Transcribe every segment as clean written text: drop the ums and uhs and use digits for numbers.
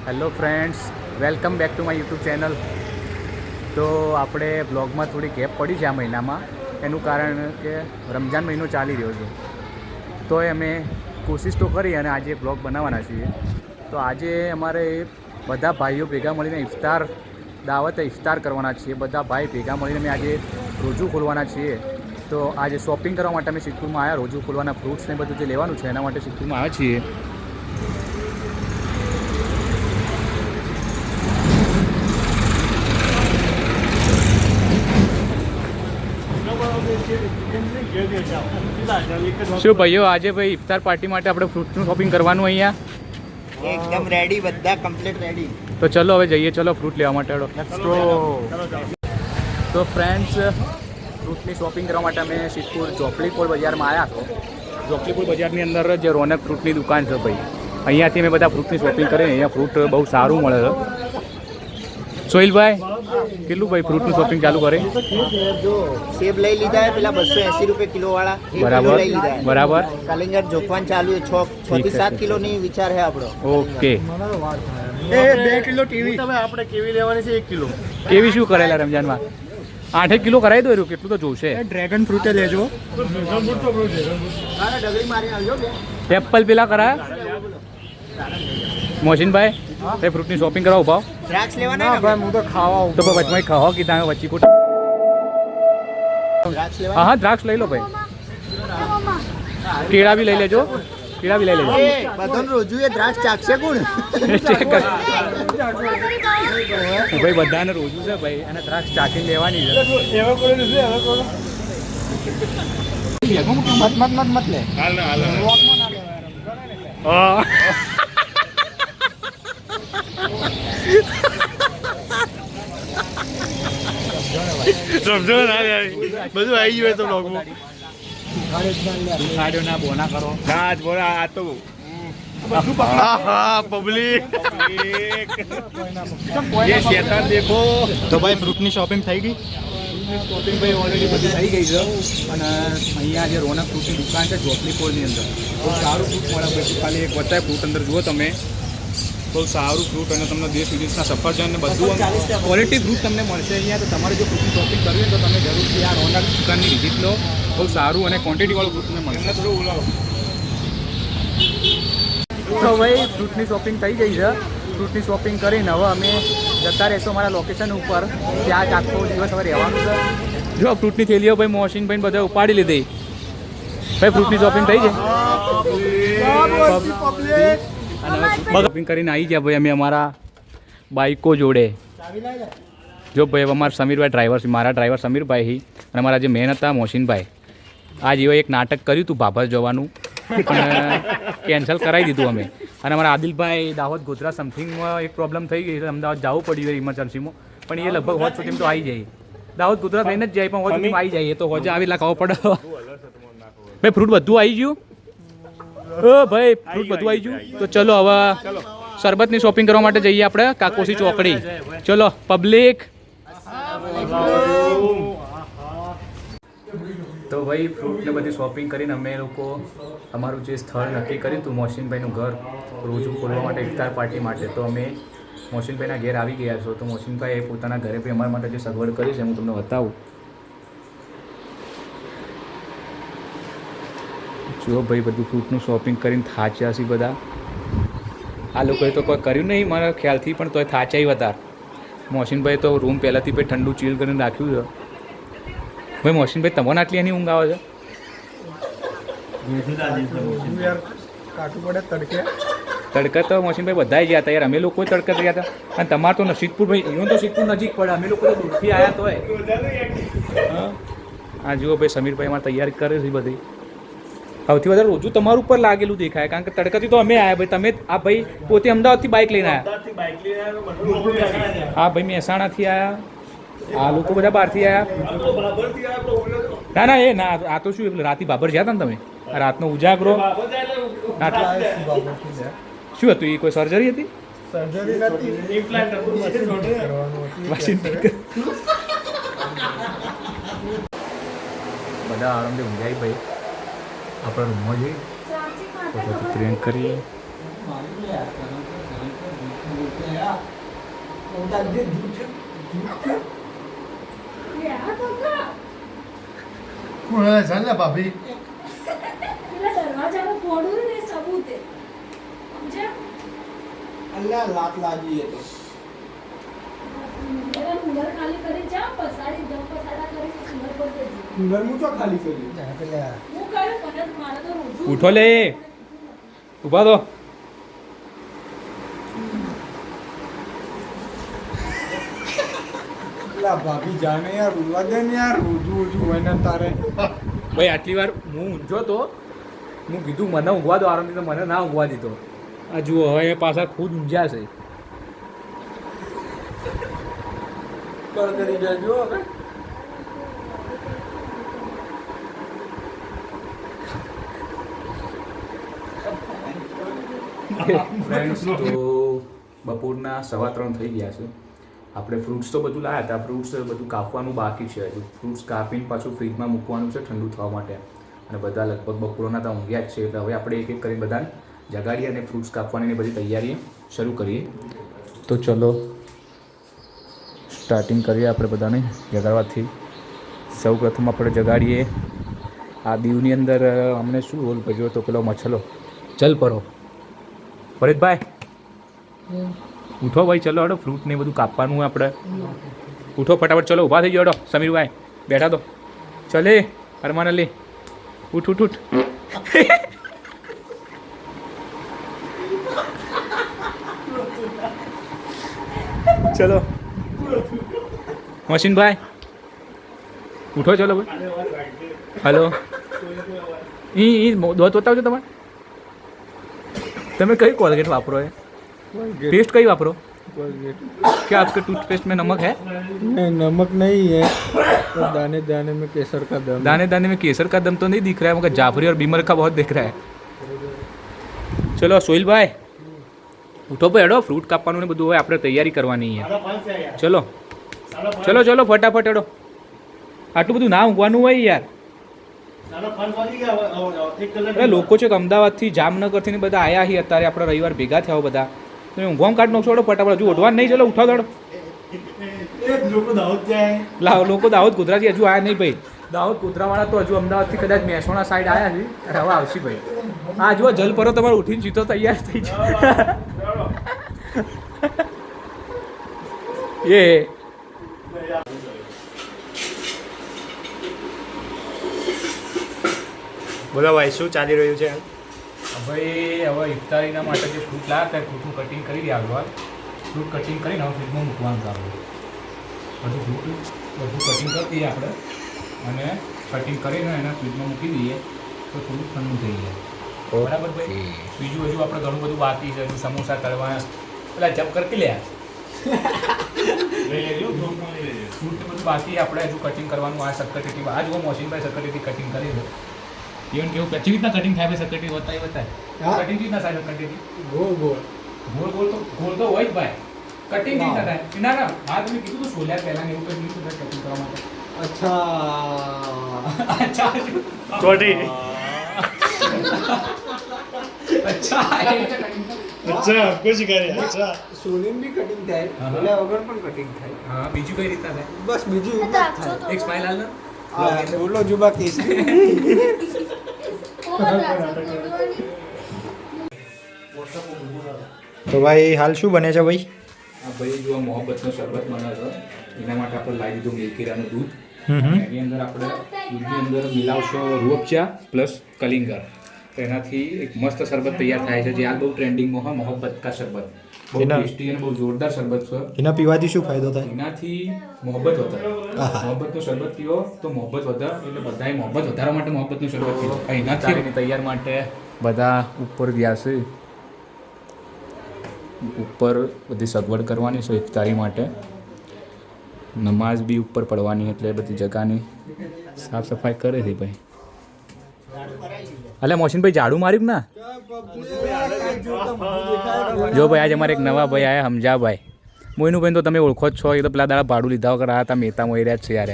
Hello friends, welcome back to my YouTube channel. તો આપણે બ્લોગમાં થોડી ગેપ પડી છે આ મહિનામાં. એનું કારણ કે રમજાન મહિનો ચાલી રહ્યો છે, તોય અમે કોશિશ તો કરી અને આજે બ્લોગ બનાવવાના છીએ. તો આજે અમારે બધા ભાઈઓ ભેગા મળીને દાવતે ઇફતાર કરવાના છીએ. બધા ભાઈ ભેગા મળીને અમે આજે રોજુ ખોલવાના છીએ. તો આજે શોપિંગ કરવા માટે અમે સિદ્ધપુરમાં આવ્યા. રોજુ ખોલવાના ફ્રૂટ્સ ને બધું જે લેવાનું છે એના માટે સિદ્ધપુરમાં આવ્યા છીએ. શું ભાઈઓ, આજે ભાઈ ઇફતાર પાર્ટી માટે આપણે ફ્રૂટનું શોપિંગ કરવાનું અહીંયા એકદમ રેડી, બધા કમ્પ્લીટ રેડી. તો ચલો હવે જઈએ, ચલો ફ્રૂટ લેવા માટે. તો ફ્રેન્ડ્સ, ફ્રૂટની શોપિંગ કરવા માટે અમે સિદ્ધપુર ચોપલીપોળ બજારમાં આવ્યા છો. ચોપલીપોળ બજારની અંદર જે રોનક ફ્રૂટની દુકાન છે ભાઈ, અહીંયાથી અમે બધા ફ્રૂટની શોપિંગ કરીએ. અહીંયા ફ્રૂટ બહુ સારું મળે છે. સોહિલભાઈ, કેટલું ભાઈ ફ્રૂટનું શોપિંગ ચાલુ કરે? જો સેબ લઈ લીધા છે પેલા 280 રૂપિયા કિલો વાળા, બરાબર લઈ લીધા. બરાબર. કલિંગર જોખવાન ચાલુ છે, 6 થી 7 કિલોની વિચાર છે આપણો. ઓકે. 2 કિલો ટીવી તમે આપણે કેવી લેવાની છે? 1 કિલો કેવી શું કરેલા રમજાનમાં? 8 કિલો કરાવી દો. કેટલું તો જોશે. ડ્રેગન ફ્રૂટ લેજો. ડગરી મારી આવજો બે. એપલ પેલા કરાયા મોહસિનભાઈ? એ ફ્રૂટની શોપિંગ કરવા ઉભાવ. દ્રાક્ષ લેવાના ને ભાઈ? હું તો ખાવા તો વચમાં ખાવા કીધા વચ્ચી કોટ. દ્રાક્ષ હા લેવાના. હા, દ્રાક્ષ લઈ લો ભાઈ. કેળા બી લઈ લેજો. કેળા બી લઈ લેજો. બધાને રોજુ એ દ્રાક્ષ ચાખશે કોણ? ચેક કર ભાઈ, બધાને રોજુ છે ભાઈ, અને દ્રાક્ષ ચાખીને લેવાની છે. મત લે. સમજો ના બધું આવી ગયું તો બ્લોગમાં. ખાડ્યો ના બોના કરો. ના જ બોલા આ તો પબ્લિક ये शैतान देखो. તો ભાઈ ફ્રૂટની શોપિંગ થઈ ગઈ. શોપિંગ ભાઈ ઓલરેડી બધી થઈ ગઈ છે. અને અહીંયા જે રોનક ફ્રૂટની દુકાન છે ચોપલીપોળની અંદર, બહુ સારું ફ્રૂટ મળે ભાઈ. ખાલી એક બતાવે ફ્રૂટ અંદર જુઓ તમે, બહુ સારું ફ્રૂટ, અને તમને દેશ વિદેશના સફરજન ને બધું ક્વોલિટી ફ્રૂટ તમને મળશે અહીંયા. તો તમારે જો ફ્રૂટની શોપિંગ કરવી હોય તો તમે જરૂરથી આ રોનક દુકાનની વિઝિટ લો. બહુ સારું અને ક્વોન્ટિટીવાળું ફ્રૂટ તમને મળશે. તો ભાઈ ફ્રૂટની શોપિંગ થઈ ગઈ છે. ફ્રૂટની શોપિંગ કરીને હવે અમે જતા રહીશું અમારા લોકેશન ઉપર. ત્યાં જ આખો દિવસ હવે રહેવાનું છે. જો ફ્રૂટની થેલીઓ ભાઈ મોહસિનભાઈ બધા ઉપાડી લીધી. ભાઈ ફ્રૂટની શોપિંગ થઈ છે. શોપિંગ કરીને આવી ગયા ભાઈ અમે અમારા બાઈકો જોડે. જો ભાઈ અમારા સમીરભાઈ ડ્રાઈવર છે, મારા ડ્રાઈવર સમીરભાઈ, અને અમારા જે મેન હતા મોહસિનભાઈ. આ જેવો એક નાટક કર્યું હતું ભાભર જવાનું, પણ કેન્સલ કરાવી દીધું અમે. અને અમારા આદિલભાઈ દાહોદ ગોધરા સમથિંગમાં એક પ્રોબ્લેમ થઈ ગઈ, અમદાવાદ જવું પડ્યું ઇમરજન્સીમાં. પણ એ લગભગ હોજ સુધીમાં તો આવી જાય. દાહોદ ગોધરા થઈને જ જાય, પણ હોજ સુધીમાં આવી જાય. એ તો હોજે આવી લાખવો પડે. ભાઈ ફ્રૂટ બધું આવી ગયું. ભાઈ ફ્રૂટ બધું આવી ગયું. તો ચલો હવે શરબતની શોપિંગ કરવા માટે જઈએ આપણે કાકોસી ચોકડી. ચલો પબ્લિક. તો ભાઈ ફ્રૂટને બધી શોપિંગ કરીને અમે લોકો અમારું જે સ્થળ નક્કી કર્યું હતું મોહસિનભાઈનું ઘર રોજુ ખોલવા માટે ઇફતાર પાર્ટી માટે, તો અમે મોહસિનભાઈના ઘેર આવી ગયા છો. તો મોહસિનભાઈએ પોતાના ઘરે ભાઈ અમારા માટે જે સગવડ કરી છે હું તમને બતાવું. જુઓ ભાઈ, બધું ફ્રૂટનું શોપિંગ કરીને થાચ્યા છે બધા. આ લોકોએ તો કોઈ કર્યું નહીં મારા ખ્યાલથી, પણ તોય થાચ્યા વધારે. મોહસિનભાઈ તો રૂમ પહેલાંથી ભાઈ ઠંડુ ચીલ કરીને રાખ્યું છે. ભાઈ મોહસિનભાઈ, તમને આટલી એની ઊંઘ આવે છે? તડકા તો મોહસિનભાઈ બધા ગયા હતા યાર. અમે લોકો તડકા ગયા હતા. અને તમારે તો સિદ્ધપુર ભાઈ, એવું તો સિદ્ધપુર નજીક પડે. અમે લોકો તો દૂરથી આવ્યા તો હા. આ જુઓ ભાઈ, સમીરભાઈ અમારે તૈયારી કરે છે બધી. સૌથી વધારે રોજુ તમારું ઉપર લાગેલું દેખાય, કારણ કે તડકાથી તો અમે આવ્યા ભાઈ. તમે આ ભાઈ પોતે અમદાવાદથી બાઇક લઈને આવ્યા. હા ભાઈ, મહેસાણાથી આવ્યા. આ લોકો બધા બહારથી આવ્યા. ના એ ના, આ તો શું રાતી બાબર ગયા હતા ને તમે? આ રાતનો ઉજાગરો શું હતું? એ કોઈ સર્જરી હતી? બધા આરામથી ઊંઘાઈ ભાઈ. આપણા રૂમમાં જઈએ પછી ટ્રેન કરીએ. ચાલ ને ભાભી અલ્લા લાત લાગી એ તો નરમું તો ખાલી કર્યું પેલા ઉઠો લે ઊભા તો પેલા ભાભી જાને યાર ઉડવા દે ને યાર ઊંધું હોય ને તારે ભાઈ આટલી વાર હું ઊંઝો તો હું કીધું મને ઊંઘવા દો આરામથી તો મને ના ઊંઘવા દીધો આ જુઓ હવે એ પાછા ખુદ ઊંઝ્યા છે કળ કરી જાજો હવે ફ્રેન્ડ્સ તો બપોરના 3:15 થઈ ગયા છે આપણે ફ્રૂટ્સ તો બધું લાવ્યા હતા ફ્રૂટ્સ બધું કાપવાનું બાકી છે હજુ ફ્રૂટ્સ કાપીને પાછું ફ્રીજમાં મૂકવાનું છે ઠંડુ થવા માટે અને બધા લગભગ બપોરના તો ઊંઘ્યા જ છે એટલે હવે આપણે એક એક કરીને બધાને જગાડીએ અને ફ્રૂટ્સ કાપવાની બધી તૈયારી શરૂ કરીએ તો ચલો સ્ટાર્ટિંગ કરીએ આપણે બધાને જગાડવાથી સૌ પ્રથમ આપણે જગાડીએ આ દીવની અંદર અમને શું રોલ ભજ્યો તો પેલો મછલો ચલ પરો પરેશભાઈ ઉઠો ભાઈ ચલો હડો ફ્રૂટ ને બધું કાપવાનું હોય આપણે ઉઠો ફટાફટ ચલો ઊભા થઈ જાઓ હડો સમીરભાઈ બેઠા તો ચલે અરમાન અલી ઉઠ ઉઠ ઉઠ ચલો મોશીનભાઈ ઉઠો ચલો ભાઈ હલો ઈ દોત બતાવજો તમારે તમે કઈ કોલગેટ વાપરો है पेस्ट कई वापरो क्या आपके टूथपेस्ट में नमक है नहीं नमक नहीं है तो दाने दाने में केसर का दम दाने दाने में केसर का दम तो नहीं दिख रहा है मगर जाफरी और बीमल का बहुत दिख रहा है चलो सोहिल भाई उठो भाई हड़ो फ्रूट कापવાનું ને બધું હવે આપણે તૈયારી કરવાની છે ચલો ચલો ચલો ફટાફટ હડો આટલું બધું ના ઊંઘવાનું હોય યાર અરે લોકો છે કે અમદાવાદથી જામનગરથી ને બધા આયા છીએ અત્યારે આપણે રવિવાર ભેગા થયા બધા તમે ઊંઘવામાં કાઢ નાખશો હડો ફટાફટ હજુ ઉઠવા નહીં ચલો ઉઠાવ દડો લાવ લોકો દાહોદ ગોધરાથી હજુ આયા નહીં ભાઈ દાહોદ ગોધરાવાળા તો હજુ અમદાવાદથી કદાચ મહેસાણા સાઈડ આવ્યા છે અને હવે આવશે ભાઈ હા જુઓ જલ પરો તમારે ઉઠીને જીતો તૈયાર થઈ જાય એ બોલો ભાઈ શું ચાલી રહ્યું છે ભાઈ હવે ઇફતારીના માટે જે ફ્રૂટ લાવ્યા હતા ફ્રૂટનું કટિંગ કરી દે આગળ ફ્રૂટ કટિંગ કરીને હવે ફ્રીજમાં મૂકવાનું આપણે બધું ફ્રૂટ બધું કટિંગ કરી દઈએ આપણે અને કટિંગ કરીને એના ફ્રીજમાં મૂકી દઈએ તો થોડું ઠંડુ થઈ જાય બરાબર ભાઈ બીજું હજુ આપણે ઘણું બધું બાકી છે હજુ સમોસા તળવાના પેલા જપ કરકી લે ફ્રૂટ બધું બાકી આપણે હજુ કટિંગ કરવાનું આ સક્કરટેટી આ જુઓ મોશીનભાઈ સક્કરટેટી કટિંગ કરી દો even કેવું કેવી રીતના કટિંગ થાય ભાઈ સક્કરટેટી બતાવી કટિંગ કેવી રીતના થાય સક્કરટેટી ગોળ ગોળ ગોળ તો હોય જ ભાઈ કટિંગ કેવી રીતના થાય ના ના હા તમે કીધું તો સોલ્યા પહેલા ને એવું કંઈ કીધું કટિંગ કરવા માટે અચ્છા અચ્છા કોટી અચ્છા અચ્છા આપકો સિખા રહ્યા અચ્છા સોલીન બી કટિંગ થાય એટલે વગર પણ કટિંગ થાય હા બીજું કઈ રીતના થાય બસ બીજું એવું જ થાય એક સ્માઈલ હાલ ના બોલો જુબા કેસરી તો ભાઈ હાલ શું બને છે ભાઈ આ ભાઈ જો મોહબ્બતનો શરબત બનાવે છે એના માટે આપણે લાવી દીધું મિલ્કીરાનું દૂધ એની અંદર આપણે દૂધની અંદર મિલાવશો રૂઅબચા પ્લસ કલિંગર તો એનાથી એક મસ્ત શરબત તૈયાર થાય છે જે હાલ બહુ ટ્રેન્ડિંગમાં હોય મોહબ્બત કા શરબત બહુ ટેસ્ટી અને બહુ જોરદાર શરબત છે એના પીવાથી શું ફાયદો થાય એનાથી મોહબ્બત વધારે મોહબ્બતનું શરબત પીવો તો મોહબ્બત વધારે એટલે બધાએ મોહબ્બત વધારવા માટે મોહબ્બતનું શરબત પીવો એનાથી તૈયાર માટે બધા ઉપર ગયા છે ઉપર બધી સગવડ કરવાની છે ઇફતારી માટે નમાઝ બી ઉપર પડવાની એટલે બધી જગાની સાફ સફાઈ કરે છે ભાઈ અલે મોશીનભાઈ ઝાડુ માર્યું ના જો ભાઈ આજે અમારે એક નવા ભાઈ આયા હમજાભાઈ મોઈનુભાઈ તો તમે ઓળખો જ છો એ તો પેલા દાડા ભાડું લીધા વગર આવ્યા હતા મહેતા મોઈ રહ્યા જ છે યાર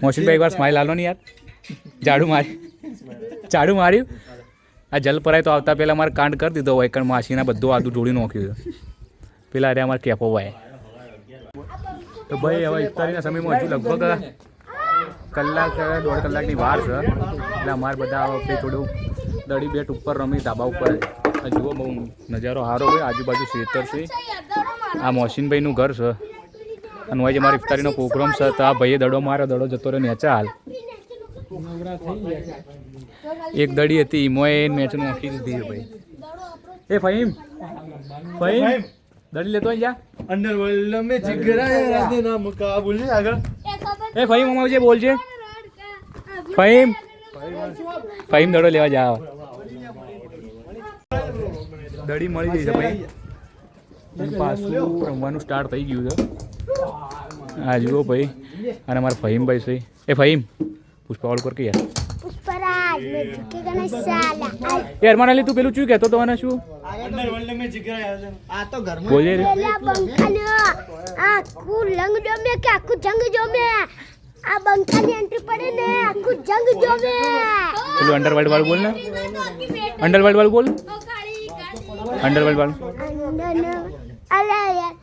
મોશીનભાઈ એકવાર સ્માઇલ હાલો ને યાર ઝાડુ માર્યું આ જલ પરાય તો આવતા પહેલાં મારે કાંડ કરી દીધો હોય કારણ માસીના બધું આદું ઢોળી નાખ્યું પેલા અરે અમારે કેપો ભાઈ તો ભાઈ હવે ઇફતારીના સમયમાં હજુ લગભગ કલાક 1.5 કલાકની વાર છે એટલે અમારે બધા આ વખતે થોડું દડી બેટ ઉપર રમી ધાબા ઉપર આ જુઓ બહુ નજારો સારો હોય આજુબાજુ ખેતર છે આ મોહસિનભાઈનું ઘર છે અને હોય જે મારી ઇફતારીનો પ્રોગ્રામ છે તો આ ભાઈએ દડો માર્યો દડો જતો રહ્યો નેચા હાલ એક દડી હતી મોએ મેચનું આખી દીધી ભાઈ એ ફહીમ દડી લેતો જા અંડરવર્લ્ડ में जिगरा राधे नाम का बोल આગળ એ ફહીમ અમારું જે બોલ છે ફહીમ દડો લેવા જાવ દડી મળી જઈ છે ભાઈ પાછું રમવાનું સ્ટાર્ટ થઈ ગયું છે આ જુઓ ભાઈ અને અમારા ફહીમભાઈ છે એ ફહીમ પુષ્પાવળ કર કે યાર पुष्पराज में झुकेगा ना साला યાર મને તું પેલું શું કહેતો તો મને શું અંડરવર્લ્ડ में जिगरा आ तो घर में બોલે રે लेला बंखाने आकू लंग जो में के आकू जंग जो में आ बंखाने एंट्री पड़े ने आकू जंग जो में પેલું અંડરવર્લ્ડ વાળું બોલ ને અંડરવર્લ્ડ વાળું બોલ અંડરવર્લ્ડ વાળું अरे यार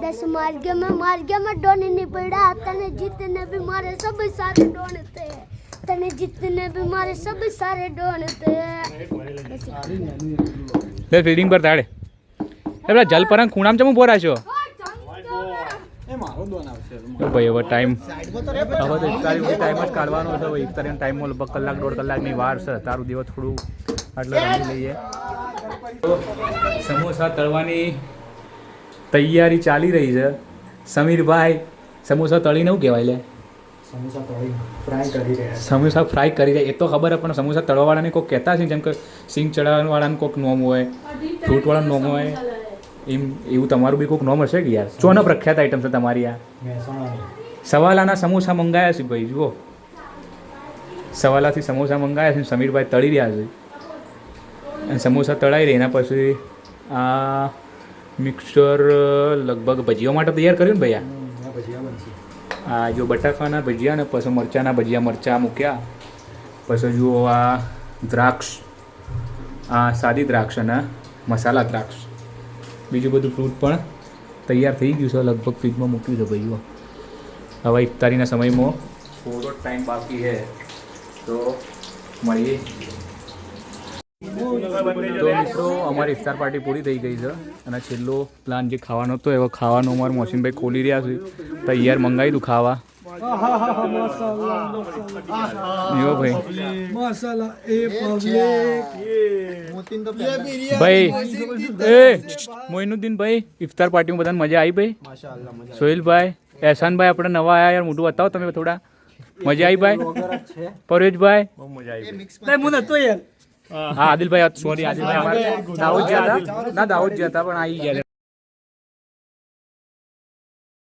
10 मार गया में डोने नहीं पड़ा तने जीतने भी मारे सब सारे डोनते तने जीतने भी मारे सब सारे डोनते લે ફિલ્ડિંગ પર તાડે એ પેલા જલપરંગ ખૂણામાં ચમ ઉભો રાખ્યો ભાઈ હવે ટાઈમ હવે તો ઇફતારી ટાઈમ જ કાઢવાનો છે હવે ઇફતારીનો ટાઈમમાં લગભગ કલાક 1.5 કલાકની વાર છે તારું દિવસ થોડું એટલે રમી લઈએ સમોસા તળવાની તૈયારી ચાલી રહી છે સમીરભાઈ સમોસા તળીને શું કહેવાય લે સમોસા ફ્રાય કરી રહ્યા એ તો ખબર પણ સમોસા તળવાવાળાને કોઈક કહેતા છે જેમ કે સિંગ ચડાવવાવાળાને કોઈક નોમ હોય ફ્રૂટવાળાનું નોમ હોય એમ એવું તમારું બી કોઈક નોમ હશે કે યાર ચોનો પ્રખ્યાત આઈટમ છે તમારી આ સવાલાના સમોસા મંગાયા છે ભાઈ જુઓ સવાલાથી સમોસા મંગાયા છે સમીરભાઈ તળી રહ્યા છે અને સમોસા તળાઈ રહી એના પછી આ મિક્સર લગભગ ભજીયા માટે તૈયાર કર્યું ને ભૈયા આ જો બટાકાના ભજીયા ને પછી મરચાંના ભજીયા મરચાં મૂક્યા પછી જુઓ આ દ્રાક્ષ આ સાદી દ્રાક્ષ અને મસાલા દ્રાક્ષ બીજું બધું ફ્રૂટ પણ તૈયાર થઈ ગયું છે લગભગ ફ્રીજમાં મૂક્યું છે ભાઈઓ હવે ઇફતારીના સમયમાં થોડો ટાઈમ બાકી છે તો મળીએ તો મિત્રો અમારી ઇફતાર પાર્ટી પૂરી થઈ ગઈ છે અને છેલ્લો પ્લાન જે ખાવાનો હતો એવો ખાવાનો અમારા મોહસિનભાઈ ખોલી રહ્યા છે તૈયાર મંગાવી દઉં ખાવા એવો ભાઈ મસાલા એ પબ્લિક ભાઈ એ મોઇનુદ્દીન ભાઈ ઇફતાર પાર્ટીમાં બધાને મજા આવી ભાઈ સોહિલભાઈ એહસાનભાઈ આપણે નવા આવ્યા યાર મોટું બતાવો તમે થોડા મજા આવી ભાઈ પરેશભાઈ હા આદિલભાઈ સોરી આદિલભાઈ અમારે દાહોદ ગયા હતા ના દાહોદ ગયા હતા પણ આવી ગયા